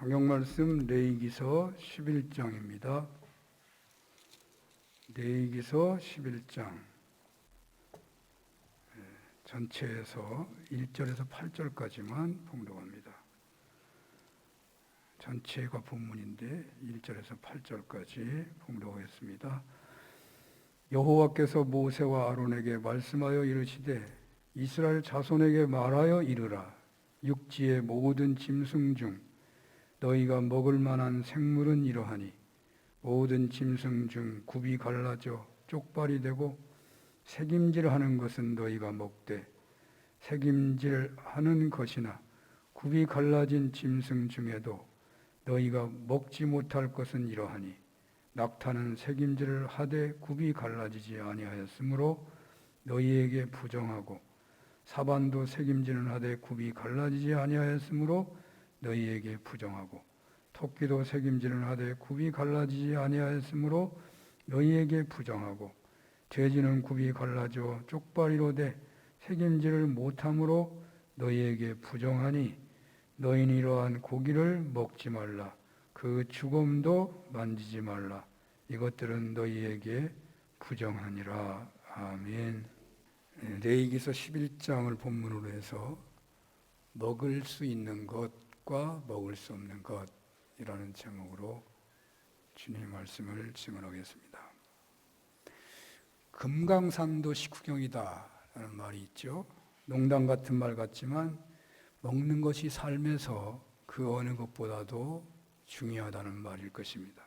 성경 말씀 레위기서 11장입니다. 레위기서 11장 전체에서 1절에서 8절까지만 봉독합니다. 전체가 본문인데 1절에서 8절까지 봉독하겠습니다. 여호와께서 모세와 아론에게 말씀하여 이르시되 이스라엘 자손에게 말하여 이르라. 육지의 모든 짐승 중 너희가 먹을 만한 생물은 이러하니 모든 짐승 중 굽이 갈라져 쪽발이 되고 새김질하는 것은 너희가 먹되 새김질하는 것이나 굽이 갈라진 짐승 중에도 너희가 먹지 못할 것은 이러하니 낙타는 새김질을 하되 굽이 갈라지지 아니하였으므로 너희에게 부정하고 사반도 새김질은 하되 굽이 갈라지지 아니하였으므로 너희에게 부정하고 토끼도 새김질은 하되 굽이 갈라지지 아니하였으므로 너희에게 부정하고 돼지는 굽이 갈라져 쪽발이로 돼 새김질을 못함으로 너희에게 부정하니 너희는 이러한 고기를 먹지 말라. 그 죽음도 만지지 말라. 이것들은 너희에게 부정하니라. 아멘. 레위기서 11장을 본문으로 해서 먹을 수 있는 것과 먹을 수 없는 것이라는 제목으로 주님의 말씀을 증언하겠습니다. 금강산도 식후경이다 라는 말이 있죠. 농담 같은 말 같지만 먹는 것이 삶에서 그 어느 것보다도 중요하다는 말일 것입니다.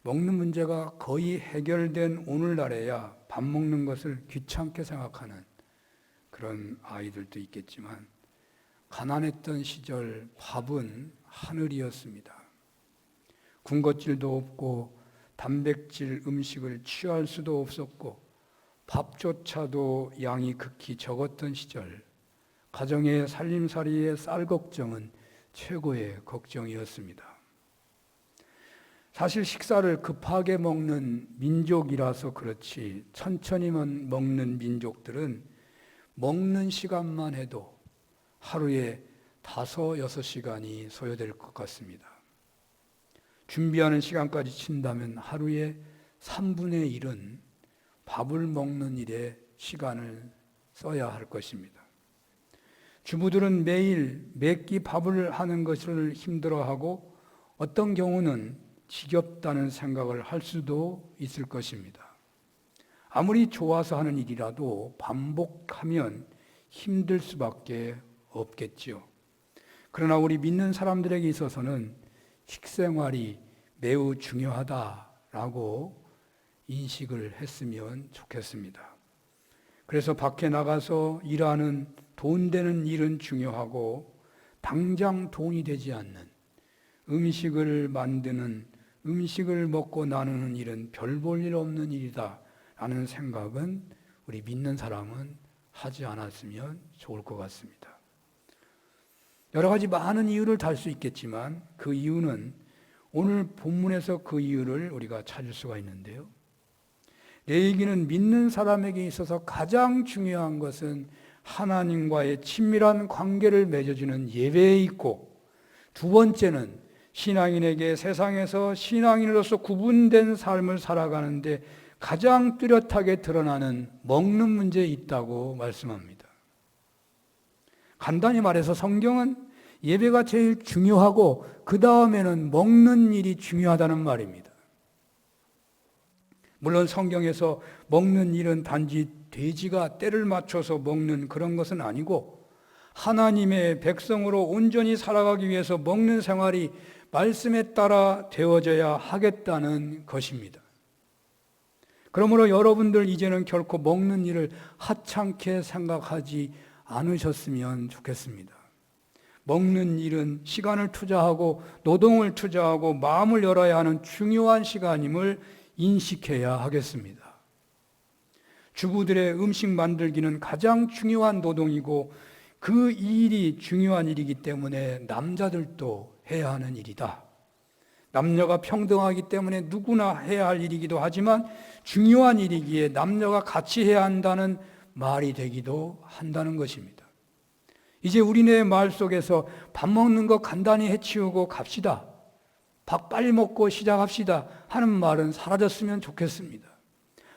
먹는 문제가 거의 해결된 오늘날에야 밥 먹는 것을 귀찮게 생각하는 그런 아이들도 있겠지만 가난했던 시절 밥은 하늘이었습니다. 군것질도 없고 단백질 음식을 취할 수도 없었고 밥조차도 양이 극히 적었던 시절 가정의 살림살이의 쌀 걱정은 최고의 걱정이었습니다. 사실 식사를 급하게 먹는 민족이라서 그렇지 천천히만 먹는 민족들은 먹는 시간만 해도 하루에 5-6시간이 소요될 것 같습니다. 준비하는 시간까지 친다면 하루에 3분의 1은 밥을 먹는 일에 시간을 써야 할 것입니다. 주부들은 매일 몇 끼 밥을 하는 것을 힘들어하고 어떤 경우는 지겹다는 생각을 할 수도 있을 것입니다. 아무리 좋아서 하는 일이라도 반복하면 힘들 수밖에 없겠지요. 그러나 우리 믿는 사람들에게 있어서는 식생활이 매우 중요하다라고 인식을 했으면 좋겠습니다. 그래서 밖에 나가서 일하는 돈 되는 일은 중요하고 당장 돈이 되지 않는 음식을 만드는 음식을 먹고 나누는 일은 별 볼 일 없는 일이다 라는 생각은 우리 믿는 사람은 하지 않았으면 좋을 것 같습니다. 여러 가지 많은 이유를 달 수 있겠지만 그 이유는 오늘 본문에서 그 이유를 우리가 찾을 수가 있는데요. 레위기는 믿는 사람에게 있어서 가장 중요한 것은 하나님과의 친밀한 관계를 맺어주는 예배에 있고 두 번째는 신앙인에게 세상에서 신앙인으로서 구분된 삶을 살아가는데 가장 뚜렷하게 드러나는 먹는 문제에 있다고 말씀합니다. 간단히 말해서 성경은 예배가 제일 중요하고 그 다음에는 먹는 일이 중요하다는 말입니다. 물론 성경에서 먹는 일은 단지 돼지가 때를 맞춰서 먹는 그런 것은 아니고 하나님의 백성으로 온전히 살아가기 위해서 먹는 생활이 말씀에 따라 되어져야 하겠다는 것입니다. 그러므로 여러분들 이제는 결코 먹는 일을 하찮게 생각하지 않으셨으면 좋겠습니다. 먹는 일은 시간을 투자하고 노동을 투자하고 마음을 열어야 하는 중요한 시간임을 인식해야 하겠습니다. 주부들의 음식 만들기는 가장 중요한 노동이고 그 일이 중요한 일이기 때문에 남자들도 해야 하는 일이다. 남녀가 평등하기 때문에 누구나 해야 할 일이기도 하지만 중요한 일이기에 남녀가 같이 해야 한다는 말이 되기도 한다는 것입니다. 이제 우리네 마을 속에서 밥 먹는 거 간단히 해치우고 갑시다. 밥 빨리 먹고 시작합시다 하는 말은 사라졌으면 좋겠습니다.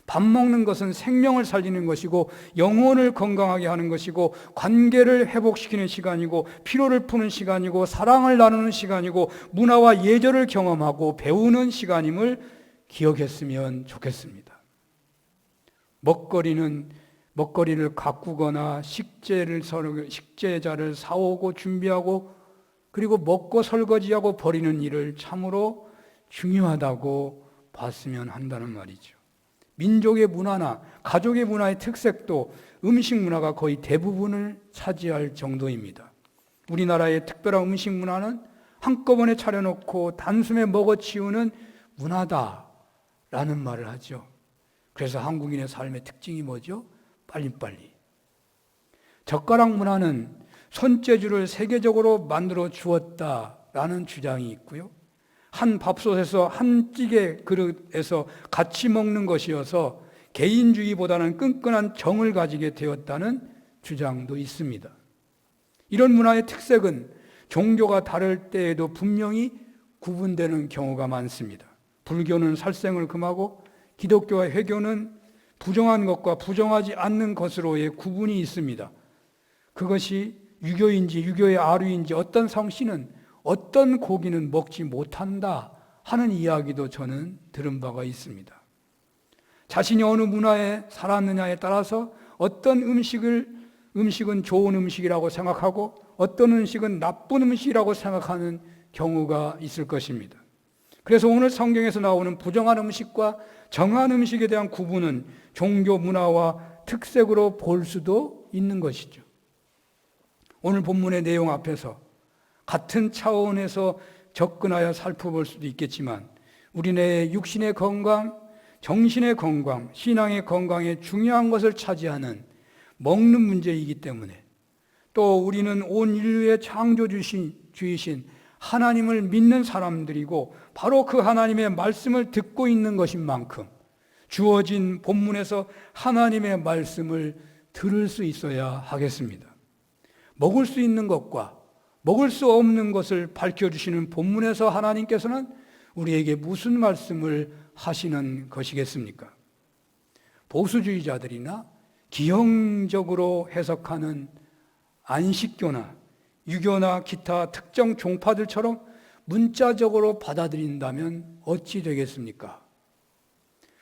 밥 먹는 것은 생명을 살리는 것이고 영혼을 건강하게 하는 것이고 관계를 회복시키는 시간이고 피로를 푸는 시간이고 사랑을 나누는 시간이고 문화와 예절을 경험하고 배우는 시간임을 기억했으면 좋겠습니다. 먹거리를 가꾸거나 식재자를 사오고 준비하고 그리고 먹고 설거지하고 버리는 일을 참으로 중요하다고 봤으면 한다는 말이죠. 민족의 문화나 가족의 문화의 특색도 음식 문화가 거의 대부분을 차지할 정도입니다. 우리나라의 특별한 음식 문화는 한꺼번에 차려놓고 단숨에 먹어치우는 문화다라는 말을 하죠. 그래서 한국인의 삶의 특징이 뭐죠? 빨리빨리. 젓가락 문화는 손재주를 세계적으로 만들어 주었다라는 주장이 있고요. 한 밥솥에서 한 찌개 그릇에서 같이 먹는 것이어서 개인주의보다는 끈끈한 정을 가지게 되었다는 주장도 있습니다. 이런 문화의 특색은 종교가 다를 때에도 분명히 구분되는 경우가 많습니다. 불교는 살생을 금하고 기독교와 회교는 부정한 것과 부정하지 않는 것으로의 구분이 있습니다. 그것이 유교인지 유교의 아류인지 어떤 성씨는 어떤 고기는 먹지 못한다 하는 이야기도 저는 들은 바가 있습니다. 자신이 어느 문화에 살았느냐에 따라서 어떤 음식은 좋은 음식이라고 생각하고 어떤 음식은 나쁜 음식이라고 생각하는 경우가 있을 것입니다. 그래서 오늘 성경에서 나오는 부정한 음식과 정한 음식에 대한 구분은 종교 문화와 특색으로 볼 수도 있는 것이죠. 오늘 본문의 내용 앞에서 같은 차원에서 접근하여 살펴볼 수도 있겠지만 우리네 육신의 건강, 정신의 건강, 신앙의 건강에 중요한 것을 차지하는 먹는 문제이기 때문에 또 우리는 온 인류의 창조주이신 하나님을 믿는 사람들이고 바로 그 하나님의 말씀을 듣고 있는 것인 만큼 주어진 본문에서 하나님의 말씀을 들을 수 있어야 하겠습니다. 먹을 수 있는 것과 먹을 수 없는 것을 밝혀주시는 본문에서 하나님께서는 우리에게 무슨 말씀을 하시는 것이겠습니까? 보수주의자들이나 기형적으로 해석하는 안식교나 유교나 기타 특정 종파들처럼 문자적으로 받아들인다면 어찌 되겠습니까?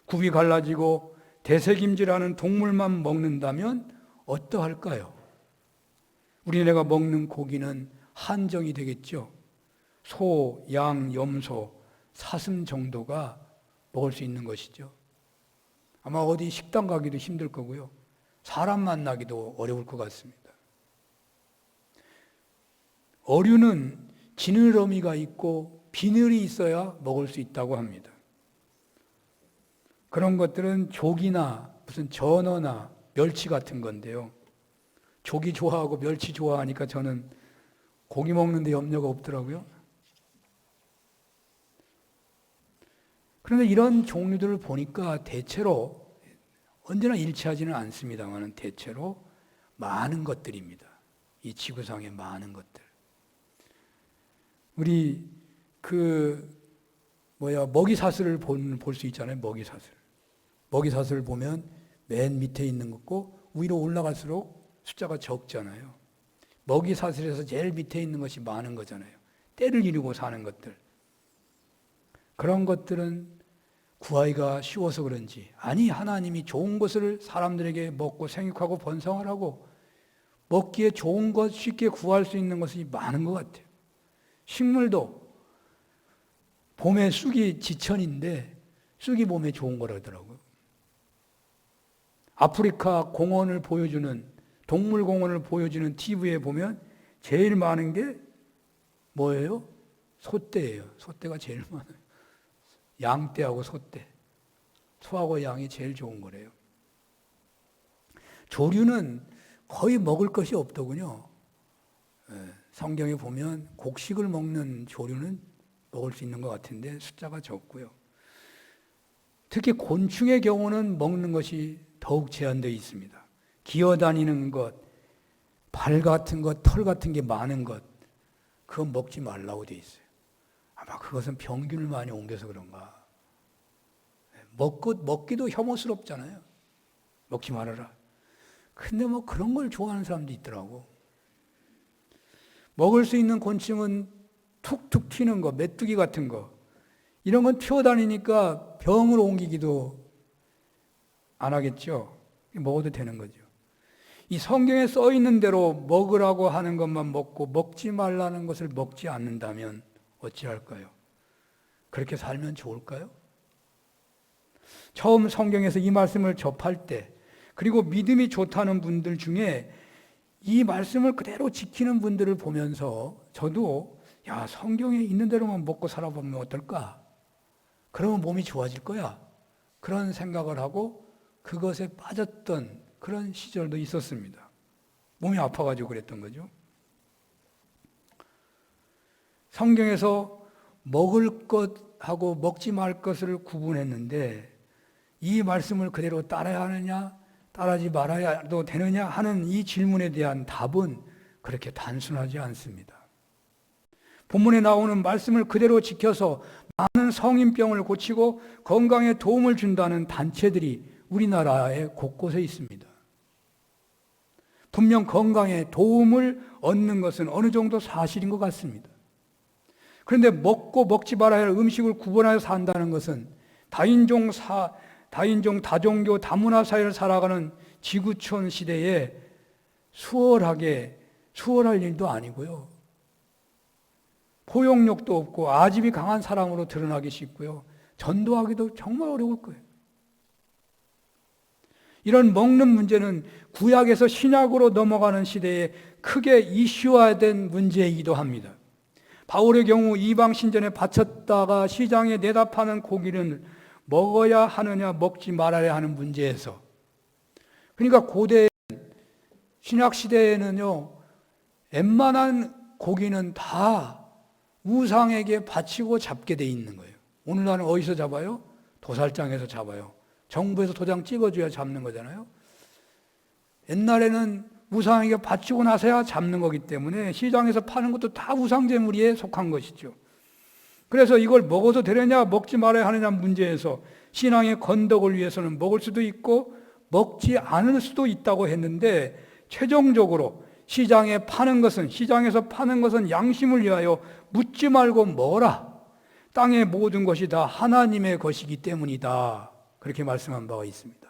굽이 갈라지고 대세김질하는 동물만 먹는다면 어떠할까요? 우리네가 먹는 고기는 한정이 되겠죠. 소, 양, 염소, 사슴 정도가 먹을 수 있는 것이죠. 아마 어디 식당 가기도 힘들 거고요. 사람 만나기도 어려울 것 같습니다. 어류는 지느러미가 있고 비늘이 있어야 먹을 수 있다고 합니다. 그런 것들은 조기나 무슨 전어나 멸치 같은 건데요. 조기 좋아하고 멸치 좋아하니까 저는 고기 먹는데 염려가 없더라고요. 그런데 이런 종류들을 보니까 대체로 언제나 일치하지는 않습니다만 대체로 많은 것들입니다. 이 지구상의 많은 것들. 우리 먹이사슬을 볼 수 있잖아요. 먹이사슬을 보면 맨 밑에 있는 것고 위로 올라갈수록 숫자가 적잖아요. 먹이사슬에서 제일 밑에 있는 것이 많은 거잖아요. 때를 이루고 사는 것들. 그런 것들은 구하기가 쉬워서 그런지 아니 하나님이 좋은 것을 사람들에게 먹고 생육하고 번성하라고 먹기에 좋은 것 쉽게 구할 수 있는 것이 많은 것 같아요. 식물도 봄에 쑥이 지천인데 쑥이 몸에 좋은 거라더라고요. 아프리카 공원을 보여주는 동물공원을 보여주는 TV에 보면 제일 많은 게 뭐예요? 소떼예요. 소떼가 제일 많아요. 양떼하고 소떼. 소하고 양이 제일 좋은 거래요. 조류는 거의 먹을 것이 없더군요. 성경에 보면 곡식을 먹는 조류는 먹을 수 있는 것 같은데 숫자가 적고요. 특히 곤충의 경우는 먹는 것이 더욱 제한되어 있습니다. 기어다니는 것, 발 같은 것, 털 같은 게 많은 것, 그건 먹지 말라고 돼 있어요. 아마 그것은 병균을 많이 옮겨서 그런가. 먹기도 혐오스럽잖아요. 먹지 말아라. 근데 뭐 그런 걸 좋아하는 사람도 있더라고. 먹을 수 있는 곤충은 툭툭 튀는 거, 메뚜기 같은 거, 이런 건 튀어다니니까 병을 옮기기도 안 하겠죠. 먹어도 되는 거죠. 이 성경에 써 있는 대로 먹으라고 하는 것만 먹고 먹지 말라는 것을 먹지 않는다면 어찌할까요? 그렇게 살면 좋을까요? 처음 성경에서 이 말씀을 접할 때, 그리고 믿음이 좋다는 분들 중에 이 말씀을 그대로 지키는 분들을 보면서 저도 야, 성경에 있는 대로만 먹고 살아보면 어떨까? 그러면 몸이 좋아질 거야. 그런 생각을 하고 그것에 빠졌던 그런 시절도 있었습니다. 몸이 아파가지고 그랬던 거죠. 성경에서 먹을 것하고 먹지 말 것을 구분했는데 이 말씀을 그대로 따라야 하느냐, 따라하지 말아야도 되느냐 하는 이 질문에 대한 답은 그렇게 단순하지 않습니다. 본문에 나오는 말씀을 그대로 지켜서 많은 성인병을 고치고 건강에 도움을 준다는 단체들이 우리나라에 곳곳에 있습니다. 분명 건강에 도움을 얻는 것은 어느 정도 사실인 것 같습니다. 그런데 먹고 먹지 말아야 할 음식을 구분하여 산다는 것은 다인종, 다종교, 다문화 사회를 살아가는 지구촌 시대에 수월할 일도 아니고요. 포용력도 없고 아집이 강한 사람으로 드러나기 쉽고요. 전도하기도 정말 어려울 거예요. 이런 먹는 문제는 구약에서 신약으로 넘어가는 시대에 크게 이슈화된 문제이기도 합니다. 바울의 경우 이방 신전에 바쳤다가 시장에 내다 파는 고기를 먹어야 하느냐 먹지 말아야 하는 문제에서, 그러니까 고대 신약 시대에는요, 웬만한 고기는 다 우상에게 바치고 잡게 돼 있는 거예요. 오늘날은 어디서 잡아요? 도살장에서 잡아요. 정부에서 도장 찍어줘야 잡는 거잖아요. 옛날에는 우상에게 바치고 나서야 잡는 거기 때문에 시장에서 파는 것도 다 우상제물에 속한 것이죠. 그래서 이걸 먹어도 되느냐 먹지 말아야 하느냐 문제에서 신앙의 건덕을 위해서는 먹을 수도 있고 먹지 않을 수도 있다고 했는데, 최종적으로 시장에서 파는 것은 양심을 위하여 묻지 말고 먹어라. 땅의 모든 것이 다 하나님의 것이기 때문이다. 그렇게 말씀한 바가 있습니다.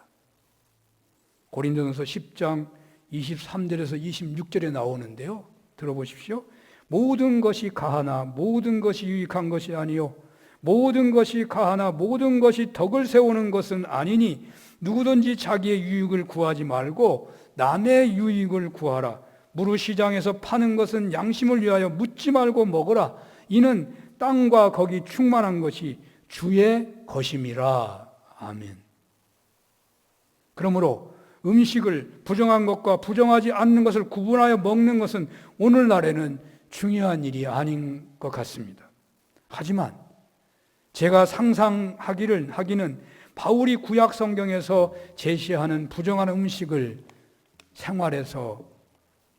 고린도전서 10장 23절에서 26절에 나오는데요. 들어보십시오. 모든 것이 가하나 모든 것이 유익한 것이 아니요 모든 것이 가하나 모든 것이 덕을 세우는 것은 아니니 누구든지 자기의 유익을 구하지 말고 남의 유익을 구하라. 무릇 시장에서 파는 것은 양심을 위하여 묻지 말고 먹으라. 이는 땅과 거기 충만한 것이 주의 것임이라. 아멘. 그러므로 음식을 부정한 것과 부정하지 않는 것을 구분하여 먹는 것은 오늘날에는 중요한 일이 아닌 것 같습니다. 하지만 제가 상상하기는 바울이 구약 성경에서 제시하는 부정한 음식을 생활에서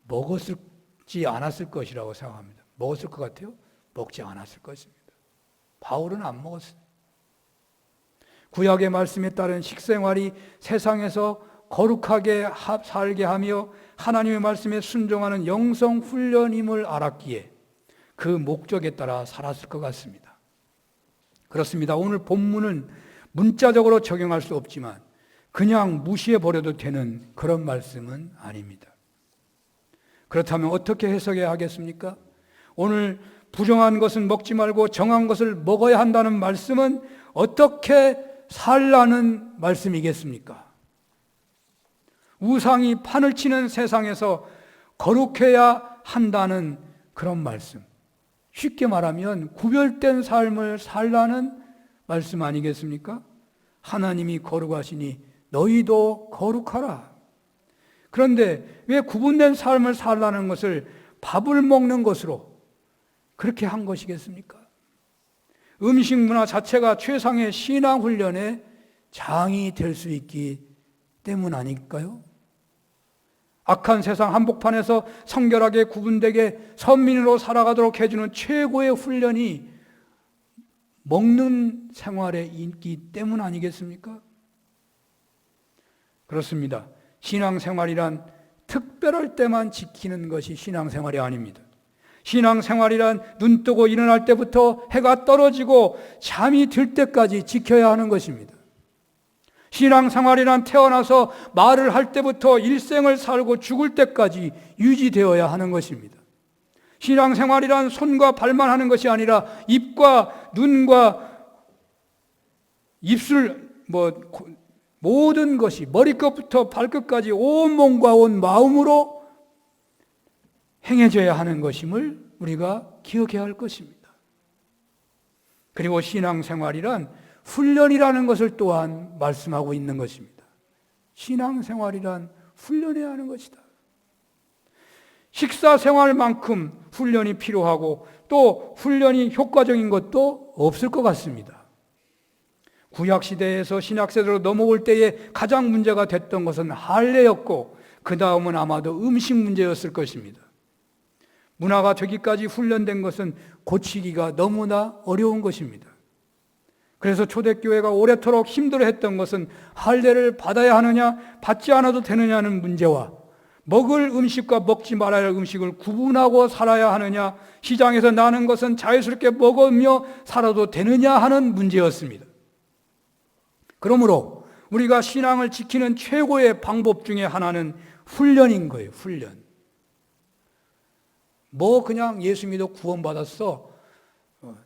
먹었지 않았을 것이라고 생각합니다. 먹었을 것 같아요? 먹지 않았을 것입니다. 바울은 안 먹었어요. 구약의 말씀에 따른 식생활이 세상에서 거룩하게 살게 하며 하나님의 말씀에 순종하는 영성 훈련임을 알았기에 그 목적에 따라 살았을 것 같습니다. 그렇습니다. 오늘 본문은 문자적으로 적용할 수 없지만 그냥 무시해버려도 되는 그런 말씀은 아닙니다. 그렇다면 어떻게 해석해야 하겠습니까? 오늘 부정한 것은 먹지 말고 정한 것을 먹어야 한다는 말씀은 어떻게 살라는 말씀이겠습니까? 우상이 판을 치는 세상에서 거룩해야 한다는 그런 말씀. 쉽게 말하면 구별된 삶을 살라는 말씀 아니겠습니까? 하나님이 거룩하시니 너희도 거룩하라. 그런데 왜 구분된 삶을 살라는 것을 밥을 먹는 것으로 그렇게 한 것이겠습니까? 음식 문화 자체가 최상의 신앙 훈련의 장이 될 수 있기 때문 아닐까요? 악한 세상 한복판에서 성결하게 구분되게 선민으로 살아가도록 해주는 최고의 훈련이 먹는 생활에 있기 때문 아니겠습니까? 그렇습니다. 신앙생활이란 특별할 때만 지키는 것이 신앙생활이 아닙니다. 신앙생활이란 눈 뜨고 일어날 때부터 해가 떨어지고 잠이 들 때까지 지켜야 하는 것입니다. 신앙생활이란 태어나서 말을 할 때부터 일생을 살고 죽을 때까지 유지되어야 하는 것입니다. 신앙생활이란 손과 발만 하는 것이 아니라 입과 눈과 입술, 모든 것이 머리끝부터 발끝까지 온 몸과 온 마음으로 행해져야 하는 것임을 우리가 기억해야 할 것입니다. 그리고 신앙생활이란 훈련이라는 것을 또한 말씀하고 있는 것입니다. 신앙생활이란 훈련해야 하는 것이다. 식사생활만큼 훈련이 필요하고 또 훈련이 효과적인 것도 없을 것 같습니다. 구약시대에서 신약세대로 넘어올 때에 가장 문제가 됐던 것은 할례였고 그 다음은 아마도 음식 문제였을 것입니다. 문화가 되기까지 훈련된 것은 고치기가 너무나 어려운 것입니다. 그래서 초대교회가 오래도록 힘들어했던 것은 할례를 받아야 하느냐 받지 않아도 되느냐는 문제와 먹을 음식과 먹지 말아야 할 음식을 구분하고 살아야 하느냐, 시장에서 나는 것은 자유스럽게 먹으며 살아도 되느냐 하는 문제였습니다. 그러므로 우리가 신앙을 지키는 최고의 방법 중에 하나는 훈련인 거예요. 훈련. 그냥 예수 믿어 구원받았어.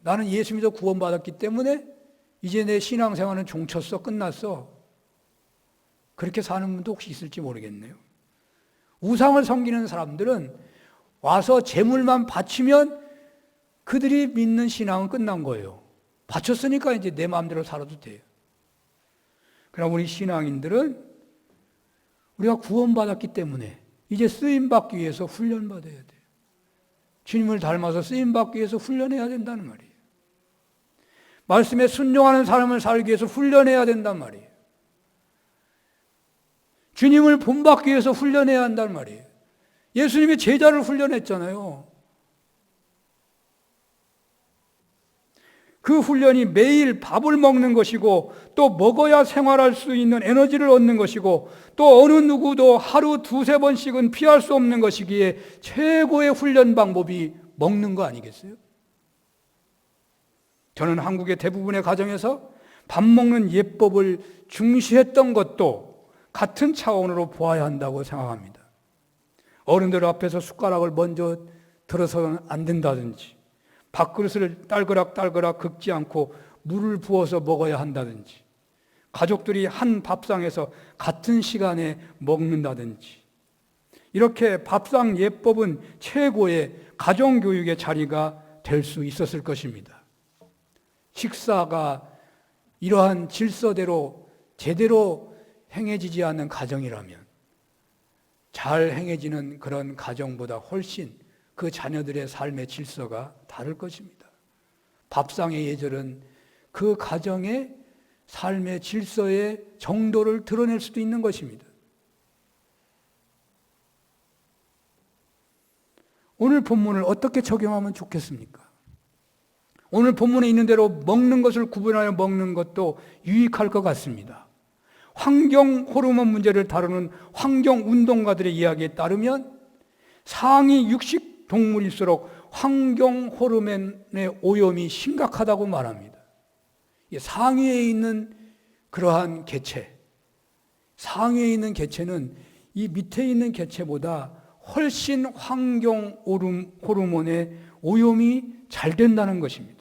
나는 예수 믿어 구원받았기 때문에 이제 내 신앙생활은 종쳤어. 끝났어. 그렇게 사는 분도 혹시 있을지 모르겠네요. 우상을 섬기는 사람들은 와서 제물만 바치면 그들이 믿는 신앙은 끝난 거예요. 바쳤으니까 이제 내 마음대로 살아도 돼요. 그러나 우리 신앙인들은 우리가 구원받았기 때문에 이제 쓰임받기 위해서 훈련받아야 돼요. 주님을 닮아서 쓰임받기 위해서 훈련해야 된다는 말이에요. 말씀에 순종하는 사람을 살기 위해서 훈련해야 된단 말이에요. 주님을 본받기 위해서 훈련해야 한단 말이에요. 예수님이 제자를 훈련했잖아요. 그 훈련이 매일 밥을 먹는 것이고 또 먹어야 생활할 수 있는 에너지를 얻는 것이고 또 어느 누구도 하루 두세 번씩은 피할 수 없는 것이기에 최고의 훈련 방법이 먹는 거 아니겠어요? 저는 한국의 대부분의 가정에서 밥 먹는 예법을 중시했던 것도 같은 차원으로 보아야 한다고 생각합니다. 어른들 앞에서 숟가락을 먼저 들어서는 안 된다든지 밥그릇을 딸그락 긁지 않고 물을 부어서 먹어야 한다든지 가족들이 한 밥상에서 같은 시간에 먹는다든지 이렇게 밥상 예법은 최고의 가정교육의 자리가 될 수 있었을 것입니다. 식사가 이러한 질서대로 제대로 행해지지 않는 가정이라면 잘 행해지는 그런 가정보다 훨씬 그 자녀들의 삶의 질서가 다를 것입니다. 밥상의 예절은 그 가정의 삶의 질서의 정도를 드러낼 수도 있는 것입니다. 오늘 본문을 어떻게 적용하면 좋겠습니까? 오늘 본문에 있는 대로 먹는 것을 구분하여 먹는 것도 유익할 것 같습니다. 환경 호르몬 문제를 다루는 환경운동가들의 이야기에 따르면 상위 육식 동물일수록 환경 호르몬의 오염이 심각하다고 말합니다. 상위에 있는 그러한 개체, 상위에 있는 개체는 이 밑에 있는 개체보다 훨씬 환경 호르몬의 오염이 잘 된다는 것입니다.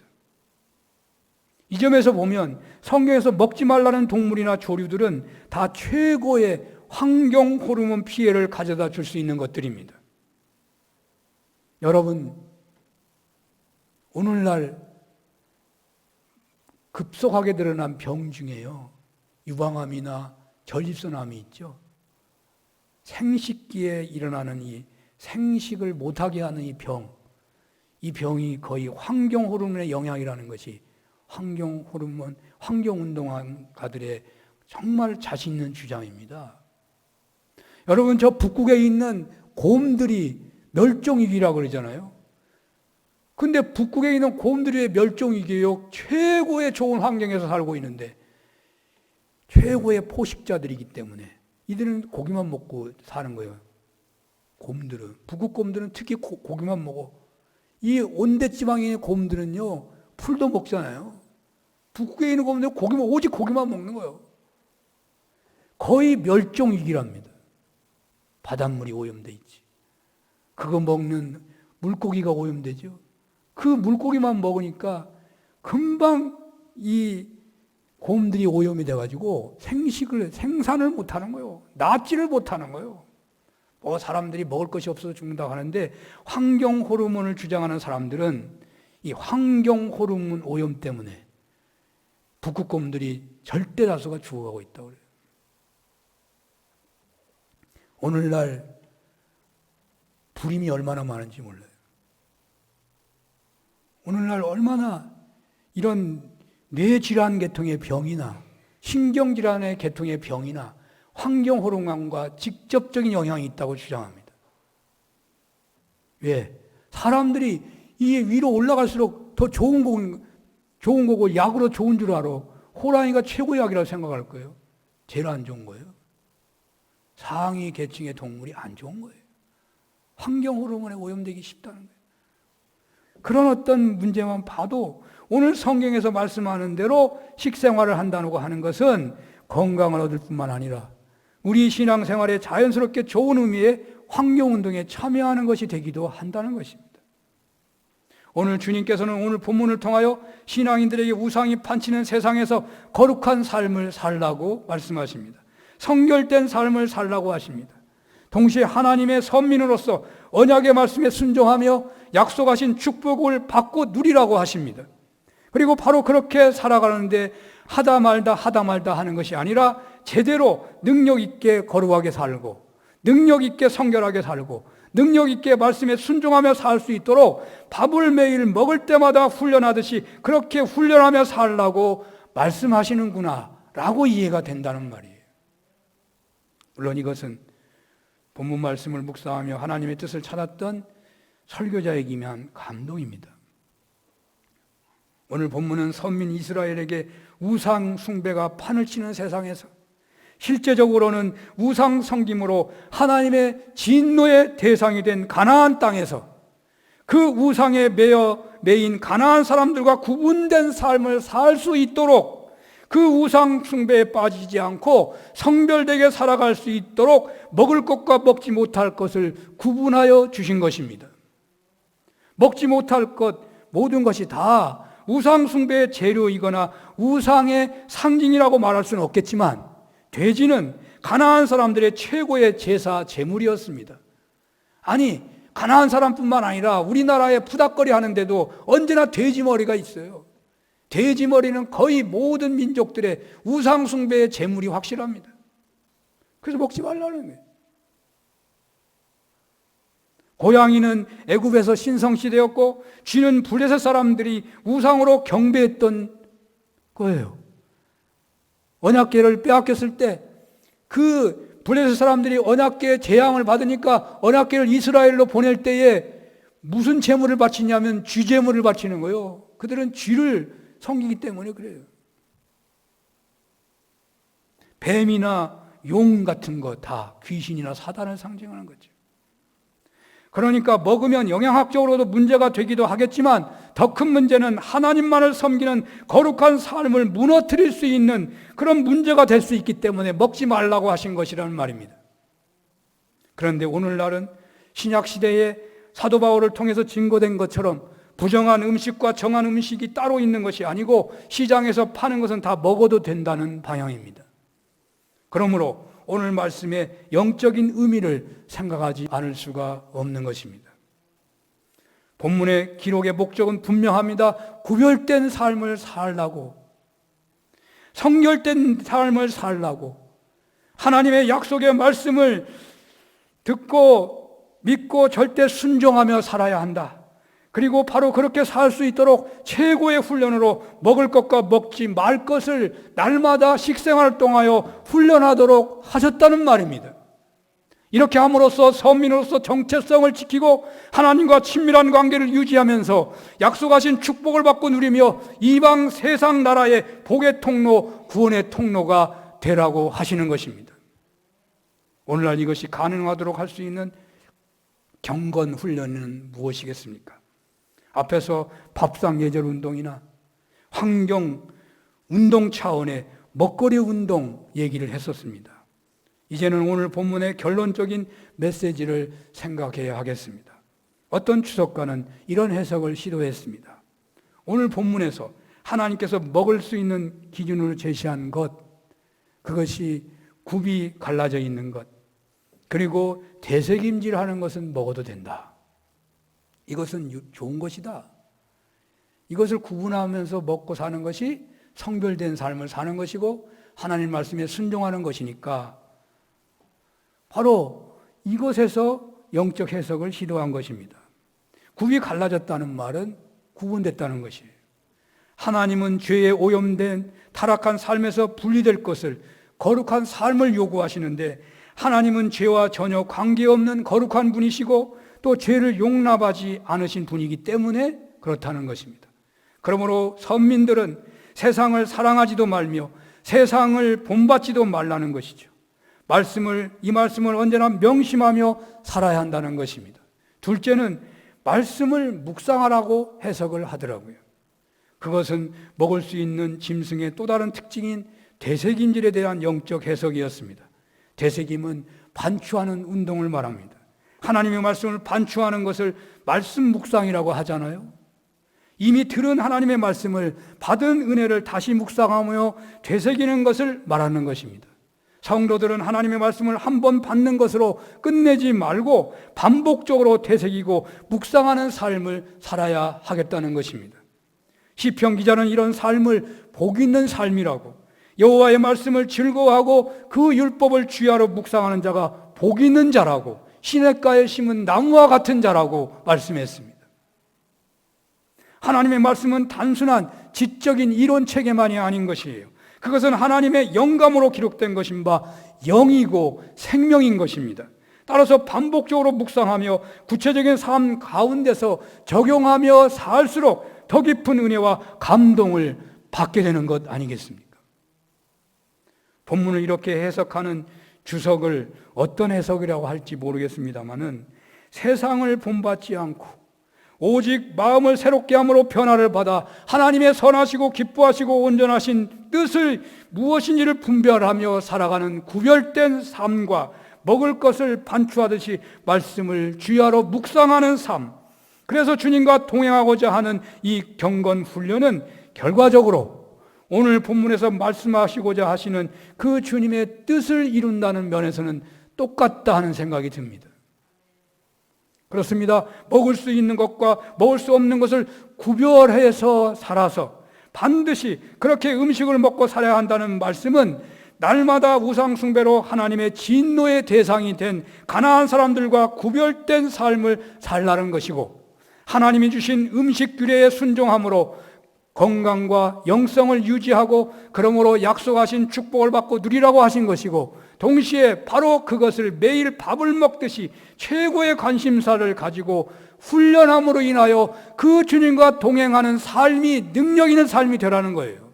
이 점에서 보면 성경에서 먹지 말라는 동물이나 조류들은 다 최고의 환경 호르몬 피해를 가져다 줄 수 있는 것들입니다. 여러분, 오늘날 급속하게 드러난 병 중에요, 유방암이나 전립선암이 있죠. 생식기에 일어나는 이 생식을 못하게 하는 이 병이 거의 환경 호르몬의 영향이라는 것이 환경 호르몬, 환경 운동가들의 정말 자신 있는 주장입니다. 여러분, 저 북극에 있는 곰들이 멸종위기라고 그러잖아요. 근데 북극에 있는 곰들이 왜 멸종위기예요? 최고의 좋은 환경에서 살고 있는데, 최고의 포식자들이기 때문에 이들은 고기만 먹고 사는 거예요. 곰들은, 북극 곰들은 특히 고기만 먹어. 이 온대지방에 있는 곰들은요, 풀도 먹잖아요. 북극에 있는 곰들은 오직 고기만 먹는 거예요. 거의 멸종위기랍니다. 바닷물이 오염돼 있지. 그거 먹는 물고기가 오염되죠. 그 물고기만 먹으니까 금방 이 곰들이 오염이 돼가지고 생산을 못하는 거예요. 낫지를 못하는 거예요. 뭐 사람들이 먹을 것이 없어서 죽는다고 하는데, 환경 호르몬을 주장하는 사람들은 이 환경 호르몬 오염 때문에 북극곰들이 절대 다수가 죽어가고 있다고 그래요. 오늘날 불임이 얼마나 많은지 몰라요. 오늘날 얼마나 이런 뇌질환 계통의 병이나 신경질환의 계통의 병이나 환경 호르몬과 직접적인 영향이 있다고 주장합니다. 왜? 사람들이 이 위로 올라갈수록 더 좋은 거고 약으로 좋은 줄 알아. 호랑이가 최고의 약이라고 생각할 거예요. 제일 안 좋은 거예요. 상위 계층의 동물이 안 좋은 거예요. 환경 호르몬에 오염되기 쉽다는 거예요. 그런 어떤 문제만 봐도 오늘 성경에서 말씀하는 대로 식생활을 한다고 하는 것은 건강을 얻을 뿐만 아니라 우리 신앙생활에 자연스럽게 좋은 의미의 환경운동에 참여하는 것이 되기도 한다는 것입니다. 오늘 주님께서는 오늘 본문을 통하여 신앙인들에게 우상이 판치는 세상에서 거룩한 삶을 살라고 말씀하십니다. 성결된 삶을 살라고 하십니다. 동시에 하나님의 선민으로서 언약의 말씀에 순종하며 약속하신 축복을 받고 누리라고 하십니다. 그리고 바로 그렇게 살아가는데 하다 말다 하는 것이 아니라 제대로 능력 있게 거룩하게 살고 능력 있게 성결하게 살고 능력 있게 말씀에 순종하며 살 수 있도록 밥을 매일 먹을 때마다 훈련하듯이 그렇게 훈련하며 살라고 말씀하시는구나 라고 이해가 된다는 말이에요. 물론 이것은 본문 말씀을 묵상하며 하나님의 뜻을 찾았던 설교자에게만 감동입니다. 오늘 본문은 선민 이스라엘에게 우상 숭배가 판을 치는 세상에서 실제적으로는 우상 섬김으로 하나님의 진노의 대상이 된 가나안 땅에서 그 우상에 매인 가나안 사람들과 구분된 삶을 살 수 있도록 그 우상 숭배에 빠지지 않고 성별되게 살아갈 수 있도록 먹을 것과 먹지 못할 것을 구분하여 주신 것입니다. 먹지 못할 것 모든 것이 다 우상 숭배의 재료이거나 우상의 상징이라고 말할 수는 없겠지만 돼지는 가나안 사람들의 최고의 제사 제물이었습니다. 아니 가나안 사람뿐만 아니라 우리나라에 푸닥거리 하는데도 언제나 돼지 머리가 있어요. 돼지 머리는 거의 모든 민족들의 우상 숭배의 제물이 확실합니다. 그래서 먹지 말라는 거예요. 고양이는 애굽에서 신성시되었고 쥐는 블레셋 사람들이 우상으로 경배했던 거예요. 언약궤를 빼앗겼을 때 그 블레셋 사람들이 언약궤 재앙을 받으니까 언약궤를 이스라엘로 보낼 때에 무슨 제물을 바치냐면 쥐 제물을 바치는 거예요. 그들은 쥐를 섬기기 때문에 그래요. 뱀이나 용 같은 거 다 귀신이나 사단을 상징하는 거죠. 그러니까 먹으면 영양학적으로도 문제가 되기도 하겠지만 더 큰 문제는 하나님만을 섬기는 거룩한 삶을 무너뜨릴 수 있는 그런 문제가 될 수 있기 때문에 먹지 말라고 하신 것이라는 말입니다. 그런데 오늘날은 신약시대에 사도 바울을 통해서 증거된 것처럼 부정한 음식과 정한 음식이 따로 있는 것이 아니고 시장에서 파는 것은 다 먹어도 된다는 방향입니다. 그러므로 오늘 말씀의 영적인 의미를 생각하지 않을 수가 없는 것입니다. 본문의 기록의 목적은 분명합니다. 구별된 삶을 살라고, 성결된 삶을 살라고, 하나님의 약속의 말씀을 듣고 믿고 절대 순종하며 살아야 한다. 그리고 바로 그렇게 살 수 있도록 최고의 훈련으로 먹을 것과 먹지 말 것을 날마다 식생활을 통하여 훈련하도록 하셨다는 말입니다. 이렇게 함으로써 선민으로서 정체성을 지키고 하나님과 친밀한 관계를 유지하면서 약속하신 축복을 받고 누리며 이방 세상 나라의 복의 통로, 구원의 통로가 되라고 하시는 것입니다. 오늘날 이것이 가능하도록 할 수 있는 경건 훈련은 무엇이겠습니까? 앞에서 밥상 예절 운동이나 환경 운동 차원의 먹거리 운동 얘기를 했었습니다. 이제는 오늘 본문의 결론적인 메시지를 생각해야 하겠습니다. 어떤 추석가는 이런 해석을 시도했습니다. 오늘 본문에서 하나님께서 먹을 수 있는 기준으로 제시한 것, 그것이 굽이 갈라져 있는 것, 그리고 되새김질하는 것은 먹어도 된다. 이것은 좋은 것이다. 이것을 구분하면서 먹고 사는 것이 성별된 삶을 사는 것이고 하나님 말씀에 순종하는 것이니까 바로 이것에서 영적 해석을 시도한 것입니다. 굽이 갈라졌다는 말은 구분됐다는 것이에요. 하나님은 죄에 오염된 타락한 삶에서 분리될 것을, 거룩한 삶을 요구하시는데 하나님은 죄와 전혀 관계없는 거룩한 분이시고 또 죄를 용납하지 않으신 분이기 때문에 그렇다는 것입니다. 그러므로 선민들은 세상을 사랑하지도 말며 세상을 본받지도 말라는 것이죠. 이 말씀을 언제나 명심하며 살아야 한다는 것입니다. 둘째는 말씀을 묵상하라고 해석을 하더라고요. 그것은 먹을 수 있는 짐승의 또 다른 특징인 되새김질에 대한 영적 해석이었습니다. 되새김은 반추하는 운동을 말합니다. 하나님의 말씀을 반추하는 것을 말씀 묵상이라고 하잖아요. 이미 들은 하나님의 말씀을 받은 은혜를 다시 묵상하며 되새기는 것을 말하는 것입니다. 성도들은 하나님의 말씀을 한 번 받는 것으로 끝내지 말고 반복적으로 되새기고 묵상하는 삶을 살아야 하겠다는 것입니다. 시편 기자는 이런 삶을 복 있는 삶이라고, 여호와의 말씀을 즐거워하고 그 율법을 주야로 묵상하는 자가 복 있는 자라고, 시냇가에 심은 나무와 같은 자라고 말씀했습니다. 하나님의 말씀은 단순한 지적인 이론 체계만이 아닌 것이에요. 그것은 하나님의 영감으로 기록된 것인 바 영이고 생명인 것입니다. 따라서 반복적으로 묵상하며 구체적인 삶 가운데서 적용하며 살수록 더 깊은 은혜와 감동을 받게 되는 것 아니겠습니까? 본문을 이렇게 해석하는 주석을 어떤 해석이라고 할지 모르겠습니다만은 세상을 본받지 않고 오직 마음을 새롭게 함으로 변화를 받아 하나님의 선하시고 기뻐하시고 온전하신 뜻을 무엇인지를 분별하며 살아가는 구별된 삶과 먹을 것을 반추하듯이 말씀을 주야로 묵상하는 삶, 그래서 주님과 동행하고자 하는 이 경건 훈련은 결과적으로 오늘 본문에서 말씀하시고자 하시는 그 주님의 뜻을 이룬다는 면에서는 똑같다 하는 생각이 듭니다. 그렇습니다. 먹을 수 있는 것과 먹을 수 없는 것을 구별해서 살아서 반드시 그렇게 음식을 먹고 살아야 한다는 말씀은 날마다 우상숭배로 하나님의 진노의 대상이 된 가나안 사람들과 구별된 삶을 살라는 것이고, 하나님이 주신 음식 규례에 순종함으로 건강과 영성을 유지하고 그러므로 약속하신 축복을 받고 누리라고 하신 것이고, 동시에 바로 그것을 매일 밥을 먹듯이 최고의 관심사를 가지고 훈련함으로 인하여 그 주님과 동행하는 삶이 능력 있는 삶이 되라는 거예요.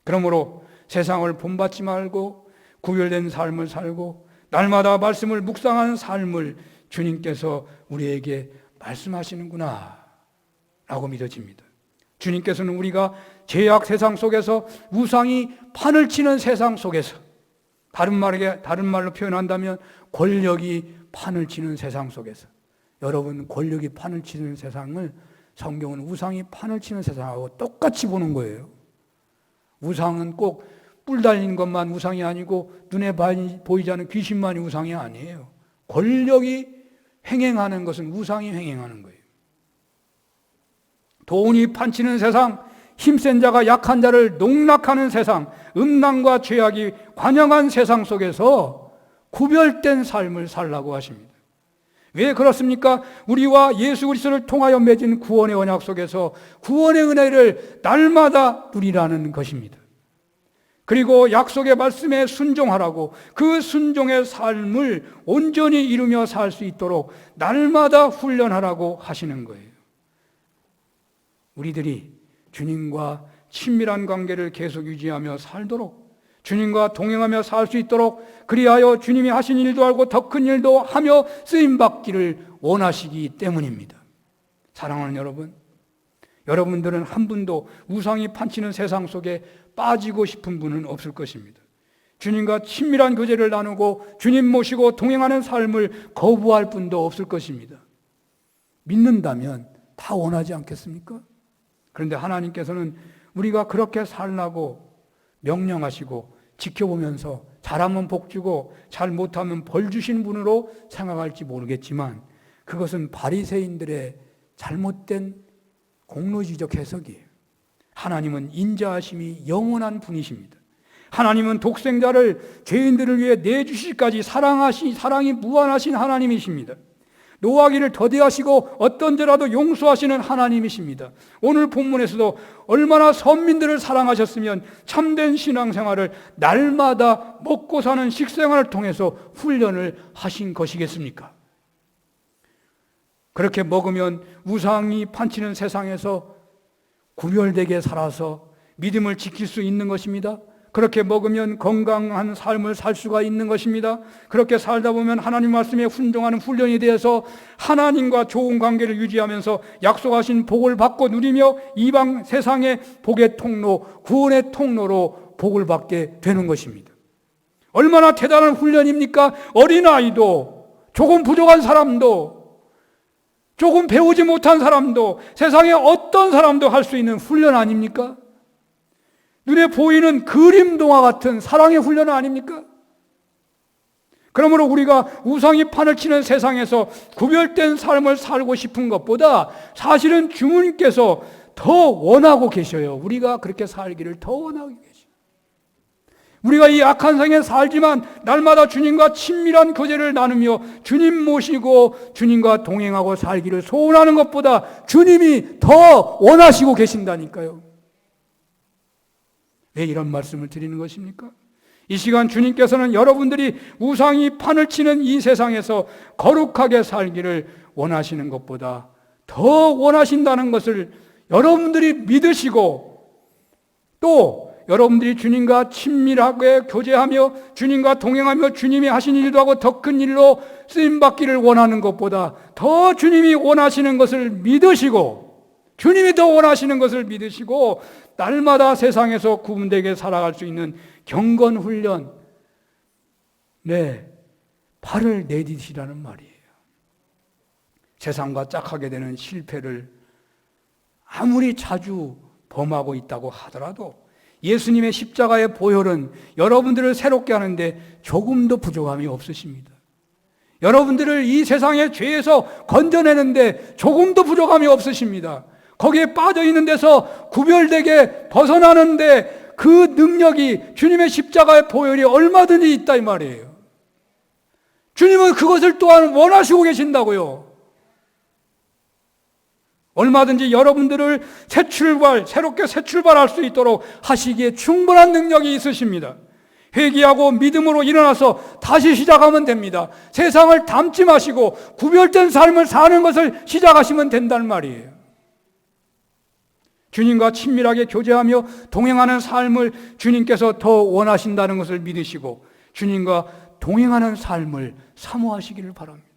그러므로 세상을 본받지 말고 구별된 삶을 살고 날마다 말씀을 묵상하는 삶을 주님께서 우리에게 말씀하시는구나 라고 믿어집니다. 주님께서는 우리가 죄악 세상 속에서 우상이 판을 치는 세상 속에서, 다른 말로 표현한다면 권력이 판을 치는 세상 속에서, 여러분 권력이 판을 치는 세상을 성경은 우상이 판을 치는 세상하고 똑같이 보는 거예요. 우상은 꼭 뿔 달린 것만 우상이 아니고 눈에 보이지 않는 귀신만이 우상이 아니에요. 권력이 횡행하는 것은 우상이 횡행하는 거예요. 돈이 판치는 세상, 힘센 자가 약한 자를 농락하는 세상, 음란과 죄악이 관영한 세상 속에서 구별된 삶을 살라고 하십니다. 왜 그렇습니까? 우리와 예수 그리스도를 통하여 맺은 구원의 언약 속에서 구원의 은혜를 날마다 누리라는 것입니다. 그리고 약속의 말씀에 순종하라고 그 순종의 삶을 온전히 이루며 살 수 있도록 날마다 훈련하라고 하시는 거예요. 우리들이 주님과 친밀한 관계를 계속 유지하며 살도록, 주님과 동행하며 살 수 있도록, 그리하여 주님이 하신 일도 알고 더 큰 일도 하며 쓰임받기를 원하시기 때문입니다. 사랑하는 여러분, 여러분들은 한 분도 우상이 판치는 세상 속에 빠지고 싶은 분은 없을 것입니다. 주님과 친밀한 교제를 나누고 주님 모시고 동행하는 삶을 거부할 분도 없을 것입니다. 믿는다면 다 원하지 않겠습니까? 그런데 하나님께서는 우리가 그렇게 살라고 명령하시고 지켜보면서 잘하면 복 주고 잘 못하면 벌 주신 분으로 생각할지 모르겠지만 그것은 바리새인들의 잘못된 공로지적 해석이에요. 하나님은 인자하심이 영원한 분이십니다. 하나님은 독생자를 죄인들을 위해 내주시기까지 사랑이 무한하신 하나님이십니다. 노하기를 더디하시고 어떤 죄라도 용서하시는 하나님이십니다. 오늘 본문에서도 얼마나 선민들을 사랑하셨으면 참된 신앙생활을 날마다 먹고 사는 식생활을 통해서 훈련을 하신 것이겠습니까? 그렇게 먹으면 우상이 판치는 세상에서 구별되게 살아서 믿음을 지킬 수 있는 것입니다. 그렇게 먹으면 건강한 삶을 살 수가 있는 것입니다. 그렇게 살다 보면 하나님 말씀에 순종하는 훈련이 되어서 하나님과 좋은 관계를 유지하면서 약속하신 복을 받고 누리며 이방 세상의 복의 통로, 구원의 통로로 복을 받게 되는 것입니다. 얼마나 대단한 훈련입니까? 어린아이도, 조금 부족한 사람도, 조금 배우지 못한 사람도, 세상에 어떤 사람도 할 수 있는 훈련 아닙니까? 눈에 보이는 그림동화 같은 사랑의 훈련 아닙니까? 그러므로 우리가 우상이 판을 치는 세상에서 구별된 삶을 살고 싶은 것보다 사실은 주님께서 더 원하고 계셔요. 우리가 그렇게 살기를 더 원하고 계셔요. 우리가 이 악한 세상에 살지만 날마다 주님과 친밀한 교제를 나누며 주님 모시고 주님과 동행하고 살기를 소원하는 것보다 주님이 더 원하시고 계신다니까요. 왜 이런 말씀을 드리는 것입니까? 이 시간 주님께서는 여러분들이 우상이 판을 치는 이 세상에서 거룩하게 살기를 원하시는 것보다 더 원하신다는 것을 여러분들이 믿으시고 또 여러분들이 주님과 친밀하게 교제하며 주님과 동행하며 주님이 하신 일도 하고 더 큰 일로 쓰임받기를 원하는 것보다 더 주님이 원하시는 것을 믿으시고 주님이 더 원하시는 것을 믿으시고 날마다 세상에서 구분되게 살아갈 수 있는 경건훈련, 발을 내디디시라는 말이에요. 세상과 짝하게 되는 실패를 아무리 자주 범하고 있다고 하더라도 예수님의 십자가의 보혈은 여러분들을 새롭게 하는데 조금도 부족함이 없으십니다. 여러분들을 이 세상의 죄에서 건져내는데 조금도 부족함이 없으십니다. 거기에 빠져 있는 데서 구별되게 벗어나는데 그 능력이 주님의 십자가의 보혈이 얼마든지 있다 이 말이에요. 주님은 그것을 또한 원하시고 계신다고요. 얼마든지 여러분들을 새롭게 새 출발할 수 있도록 하시기에 충분한 능력이 있으십니다. 회개하고 믿음으로 일어나서 다시 시작하면 됩니다. 세상을 닮지 마시고 구별된 삶을 사는 것을 시작하시면 된다는 말이에요. 주님과 친밀하게 교제하며 동행하는 삶을 주님께서 더 원하신다는 것을 믿으시고 주님과 동행하는 삶을 사모하시기를 바랍니다.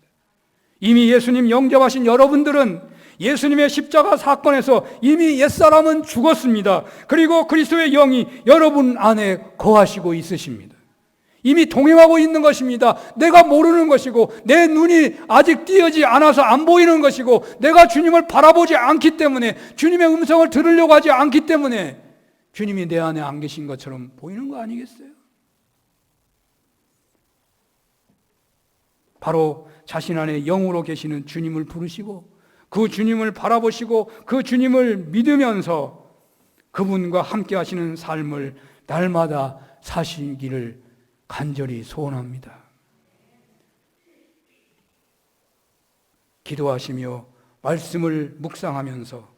이미 예수님 영접하신 여러분들은 예수님의 십자가 사건에서 이미 옛사람은 죽었습니다. 그리고 그리스도의 영이 여러분 안에 거하시고 있으십니다. 이미 동행하고 있는 것입니다. 내가 모르는 것이고 내 눈이 아직 띄어지 않아서 안 보이는 것이고 내가 주님을 바라보지 않기 때문에 주님의 음성을 들으려고 하지 않기 때문에 주님이 내 안에 안 계신 것처럼 보이는 거 아니겠어요? 바로 자신 안에 영으로 계시는 주님을 부르시고 그 주님을 바라보시고 그 주님을 믿으면서 그분과 함께 하시는 삶을 날마다 사시기를 간절히 소원합니다. 기도하시며 말씀을 묵상하면서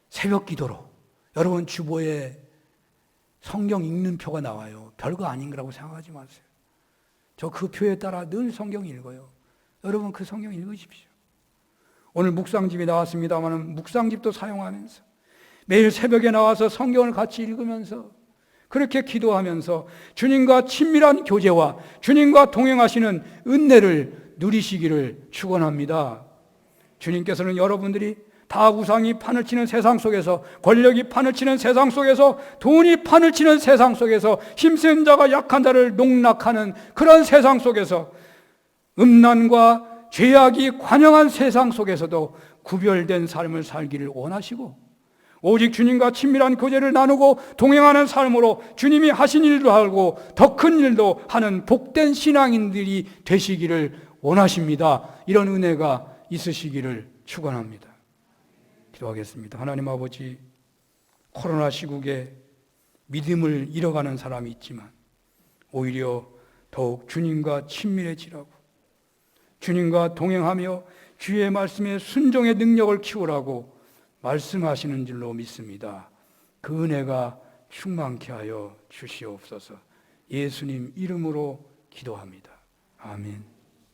새벽 기도로 여러분 주보에 성경 읽는 표가 나와요. 별거 아닌 거라고 생각하지 마세요. 저 그 표에 따라 늘 성경 읽어요. 여러분 그 성경 읽으십시오. 오늘 묵상집이 나왔습니다만 묵상집도 사용하면서 매일 새벽에 나와서 성경을 같이 읽으면서 그렇게 기도하면서 주님과 친밀한 교제와 주님과 동행하시는 은혜를 누리시기를 축원합니다. 주님께서는 여러분들이 다 우상이 판을 치는 세상 속에서, 권력이 판을 치는 세상 속에서, 돈이 판을 치는 세상 속에서, 힘센 자가 약한 자를 농락하는 그런 세상 속에서, 음란과 죄악이 관영한 세상 속에서도 구별된 삶을 살기를 원하시고, 오직 주님과 친밀한 교제를 나누고 동행하는 삶으로 주님이 하신 일도 하고 더 큰 일도 하는 복된 신앙인들이 되시기를 원하십니다. 이런 은혜가 있으시기를 축원합니다. 기도하겠습니다. 하나님 아버지, 코로나 시국에 믿음을 잃어가는 사람이 있지만 오히려 더욱 주님과 친밀해지라고, 주님과 동행하며 주의 말씀에 순종의 능력을 키우라고 말씀하시는 줄로 믿습니다. 그 은혜가 충만케 하여 주시옵소서. 예수님 이름으로 기도합니다. 아멘.